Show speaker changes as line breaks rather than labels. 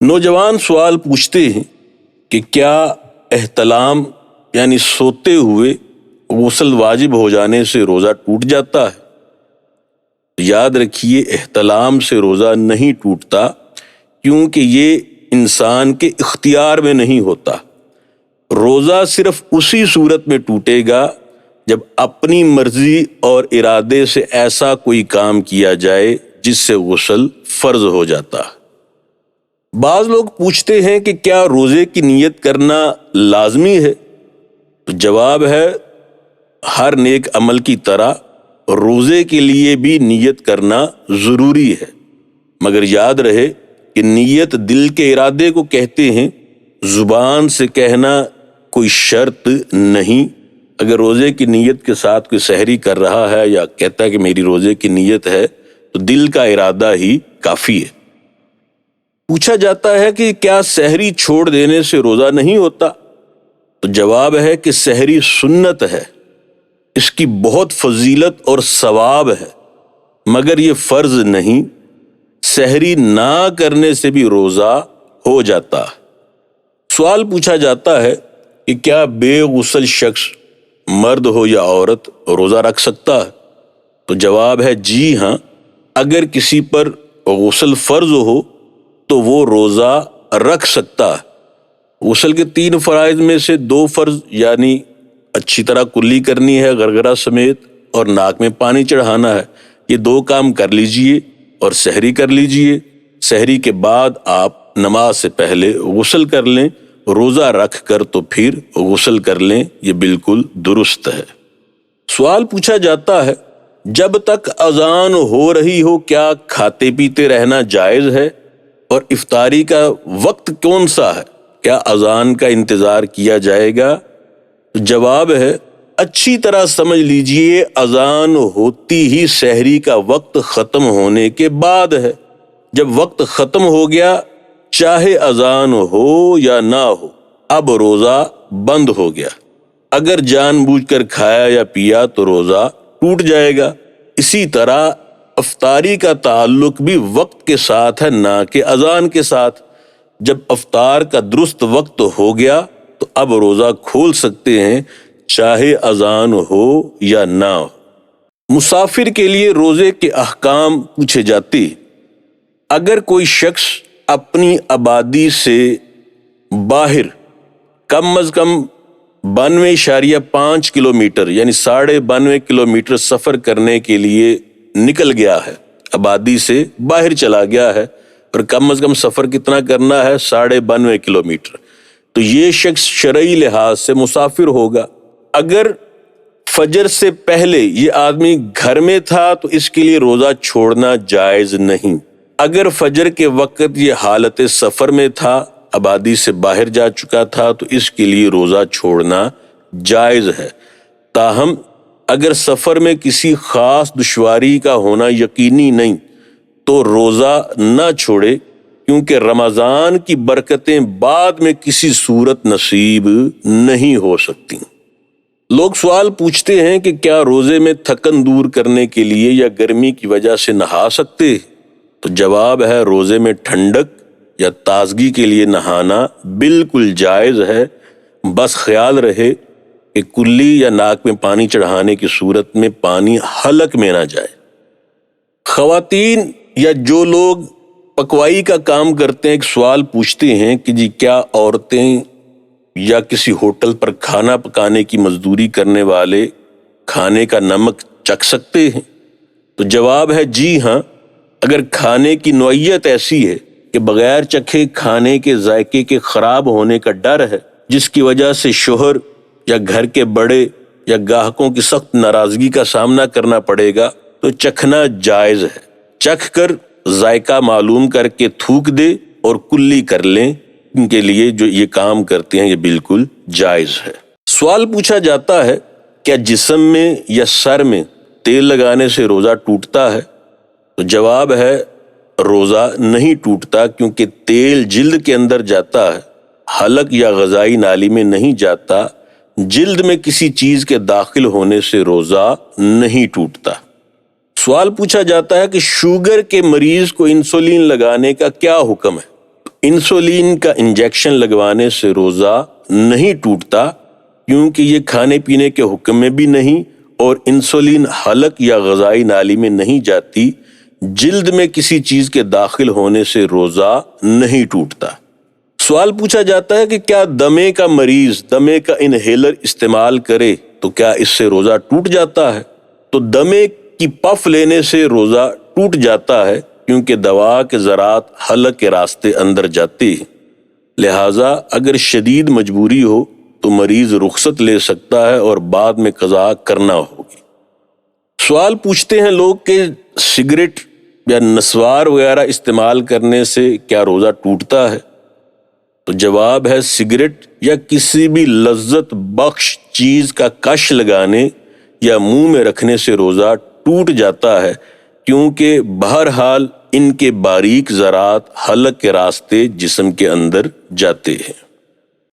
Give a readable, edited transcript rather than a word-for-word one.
نوجوان سوال پوچھتے ہیں کہ کیا احتلام یعنی سوتے ہوئے غسل واجب ہو جانے سے روزہ ٹوٹ جاتا ہے؟ یاد رکھیے، احتلام سے روزہ نہیں ٹوٹتا کیونکہ یہ انسان کے اختیار میں نہیں ہوتا۔ روزہ صرف اسی صورت میں ٹوٹے گا جب اپنی مرضی اور ارادے سے ایسا کوئی کام کیا جائے جس سے غسل فرض ہو جاتا ہے۔ بعض لوگ پوچھتے ہیں کہ کیا روزے کی نیت کرنا لازمی ہے؟ تو جواب ہے، ہر نیک عمل کی طرح روزے کے لیے بھی نیت کرنا ضروری ہے، مگر یاد رہے کہ نیت دل کے ارادے کو کہتے ہیں، زبان سے کہنا کوئی شرط نہیں۔ اگر روزے کی نیت کے ساتھ کوئی سحری کر رہا ہے یا کہتا ہے کہ میری روزے کی نیت ہے، تو دل کا ارادہ ہی کافی ہے۔ پوچھا جاتا ہے کہ کیا سحری چھوڑ دینے سے روزہ نہیں ہوتا؟ تو جواب ہے کہ سحری سنت ہے، اس کی بہت فضیلت اور ثواب ہے، مگر یہ فرض نہیں۔ سحری نہ کرنے سے بھی روزہ ہو جاتا ہے۔ سوال پوچھا جاتا ہے کہ کیا بے غسل شخص، مرد ہو یا عورت، روزہ رکھ سکتا ہے؟ تو جواب ہے جی ہاں، اگر کسی پر غسل فرض ہو تو وہ روزہ رکھ سکتا ہے۔ غسل کے 3 فرائض میں سے 2 فرض یعنی اچھی طرح کلی کرنی ہے غرغرہ سمیت اور ناک میں پانی چڑھانا ہے، یہ 2 کام کر لیجئے اور سحری کر لیجئے۔ سحری کے بعد آپ نماز سے پہلے غسل کر لیں، روزہ رکھ کر تو پھر غسل کر لیں، یہ بالکل درست ہے۔ سوال پوچھا جاتا ہے، جب تک اذان ہو رہی ہو کیا کھاتے پیتے رہنا جائز ہے؟ اور افطاری کا وقت کون سا ہے؟ کیا اذان کا انتظار کیا جائے گا؟ جواب ہے، اچھی طرح سمجھ لیجئے، اذان ہوتی ہی سحری کا وقت ختم ہونے کے بعد ہے۔ جب وقت ختم ہو گیا، چاہے اذان ہو یا نہ ہو، اب روزہ بند ہو گیا۔ اگر جان بوجھ کر کھایا یا پیا تو روزہ ٹوٹ جائے گا۔ اسی طرح افطاری کا تعلق بھی وقت کے ساتھ ہے، نہ کہ اذان کے ساتھ۔ جب افطار کا درست وقت ہو گیا تو اب روزہ کھول سکتے ہیں، چاہے اذان ہو یا نہ ہو۔ مسافر کے لیے روزے کے احکام پوچھے جاتے ہیں۔ اگر کوئی شخص اپنی آبادی سے باہر کم از کم 92.5 کلومیٹر یعنی 92.5 کلومیٹر سفر کرنے کے لیے نکل گیا ہے، آبادی سے باہر چلا گیا ہے، اور کم از کم سفر کتنا کرنا ہے؟ 92.5 کلومیٹر، تو یہ شخص شرعی لحاظ سے مسافر ہوگا۔ اگر فجر سے پہلے یہ آدمی گھر میں تھا تو اس کے لیے روزہ چھوڑنا جائز نہیں۔ اگر فجر کے وقت یہ حالت سفر میں تھا، آبادی سے باہر جا چکا تھا، تو اس کے لیے روزہ چھوڑنا جائز ہے۔ تاہم اگر سفر میں کسی خاص دشواری کا ہونا یقینی نہیں تو روزہ نہ چھوڑے، کیونکہ رمضان کی برکتیں بعد میں کسی صورت نصیب نہیں ہو سکتی۔ لوگ سوال پوچھتے ہیں کہ کیا روزے میں تھکن دور کرنے کے لیے یا گرمی کی وجہ سے نہا سکتے ہیں؟ تو جواب ہے، روزے میں ٹھنڈک یا تازگی کے لیے نہانا بالکل جائز ہے، بس خیال رہے کہ کلی یا ناک میں پانی چڑھانے کی صورت میں پانی حلق میں نہ جائے۔ خواتین یا جو لوگ پکوائی کا کام کرتے ہیں، ایک سوال پوچھتے ہیں کہ جی کیا عورتیں یا کسی ہوٹل پر کھانا پکانے کی مزدوری کرنے والے کھانے کا نمک چکھ سکتے ہیں؟ تو جواب ہے جی ہاں، اگر کھانے کی نوعیت ایسی ہے کہ بغیر چکھے کھانے کے ذائقے کے خراب ہونے کا ڈر ہے، جس کی وجہ سے شوہر یا گھر کے بڑے یا گاہکوں کی سخت ناراضگی کا سامنا کرنا پڑے گا، تو چکھنا جائز ہے۔ چکھ کر ذائقہ معلوم کر کے تھوک دے اور کلی کر لیں، ان کے لیے جو یہ کام کرتے ہیں یہ بالکل جائز ہے۔ سوال پوچھا جاتا ہے، کیا جسم میں یا سر میں تیل لگانے سے روزہ ٹوٹتا ہے؟ تو جواب ہے، روزہ نہیں ٹوٹتا، کیونکہ تیل جلد کے اندر جاتا ہے، حلق یا غذائی نالی میں نہیں جاتا۔ جلد میں کسی چیز کے داخل ہونے سے روزہ نہیں ٹوٹتا۔ سوال پوچھا جاتا ہے کہ شوگر کے مریض کو انسولین لگانے کا کیا حکم ہے؟ انسولین کا انجیکشن لگوانے سے روزہ نہیں ٹوٹتا، کیونکہ یہ کھانے پینے کے حکم میں بھی نہیں اور انسولین حلق یا غذائی نالی میں نہیں جاتی۔ جلد میں کسی چیز کے داخل ہونے سے روزہ نہیں ٹوٹتا۔ سوال پوچھا جاتا ہے کہ کیا دمے کا مریض دمے کا انہیلر استعمال کرے تو کیا اس سے روزہ ٹوٹ جاتا ہے؟ تو دمے کی پف لینے سے روزہ ٹوٹ جاتا ہے، کیونکہ دوا کے ذرات حلق کے راستے اندر جاتے ہیں۔ لہٰذا اگر شدید مجبوری ہو تو مریض رخصت لے سکتا ہے اور بعد میں قضا کرنا ہوگی۔ سوال پوچھتے ہیں لوگ کہ سگریٹ یا نسوار وغیرہ استعمال کرنے سے کیا روزہ ٹوٹتا ہے؟ تو جواب ہے سگریٹ یا کسی بھی لذت بخش چیز کا کش لگانے یا منہ میں رکھنے سے روزہ ٹوٹ جاتا ہے، کیونکہ بہرحال ان کے باریک ذرات حلق کے راستے جسم کے اندر جاتے ہیں۔